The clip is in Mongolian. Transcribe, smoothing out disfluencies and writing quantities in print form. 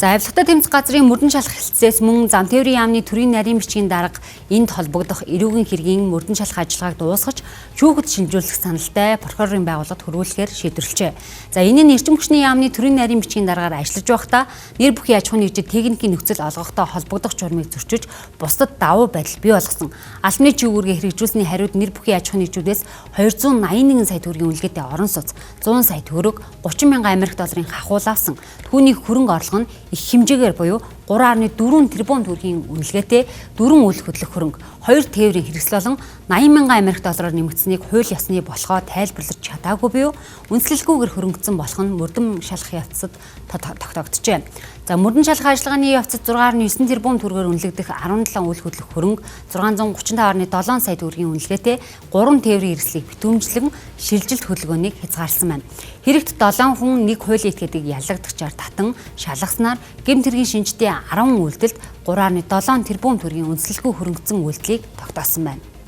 За авилгатай тэмцэх газрын мөрдөн шалах хэлтсээс мөн зам тээврийн яамны төрийн нарийн бичгийн дарга энд холбогдох эрүүгийн хэргийн мөрдөн шалах ажиллагааг дуусгаж шүүхэд шинжүүлэх саналтай прокурорын байгууллагад хүргүүлэхээр шийдвэрлэжээ. За энэ нь эрчим хүчний яамны төрийн нарийн бичгийн даргаар ажиллаж байхдаа нэр бүхий аж ахуйн нэгжид техникийн нөхцөл олгохдоо холбогдох журмыг зөрчиж бусдад давуу байдал бий болгосон. Албаны чиглэлээр хэрэгжүүлсний хариуд нэр бүхий аж ахуйн нэгжүүдээс 281 сая төгрөгийн үнэлгээтэй орон суц, 100 сая төгрөг, 30 мянган америк долларын хахуул авсан. Түүний хөрөнгө орлого нь их хэмжээгээр буюу 3.4 тэрбум төгрөгийн үнэлгээтэй 4 үйл хөдлөх хөрөнгө, 2 тээврийн хэрэгсэл болон 80 мянган америк доллараар нэмэгдсэнийг хууль ёсны болохоо тайлбарлаж чадаагүй буюу үнэлэлгүйгээр хөрөнгөцсөн болох нь мөрдөн шалах явцад тогтогдчихжээ. За мөрдөн шалах ажиллагааны явцад 6.9 тэрбум төгрөгөөр үнэлэгдэх 17 үйл хөдлөх хөрөнгө, 635.7 сая төгрөгийн үнэлгээтэй 3 тээврийн хэрэгслийг битүүмжлэн шилжилт хөдөлгөөнийг хязгаарласан байна. Хэрэгт 7 хүн нэг хуулийн этгээдийг яллагдагчаар татан шалгаснаар гэмт хэргийн шинжтэй 10 үйлдэлд 3.7 тэрбум төгрөгийн үнэлэлгүй хөрөнгөцсөн үйлдэлийг тогтоосон байна.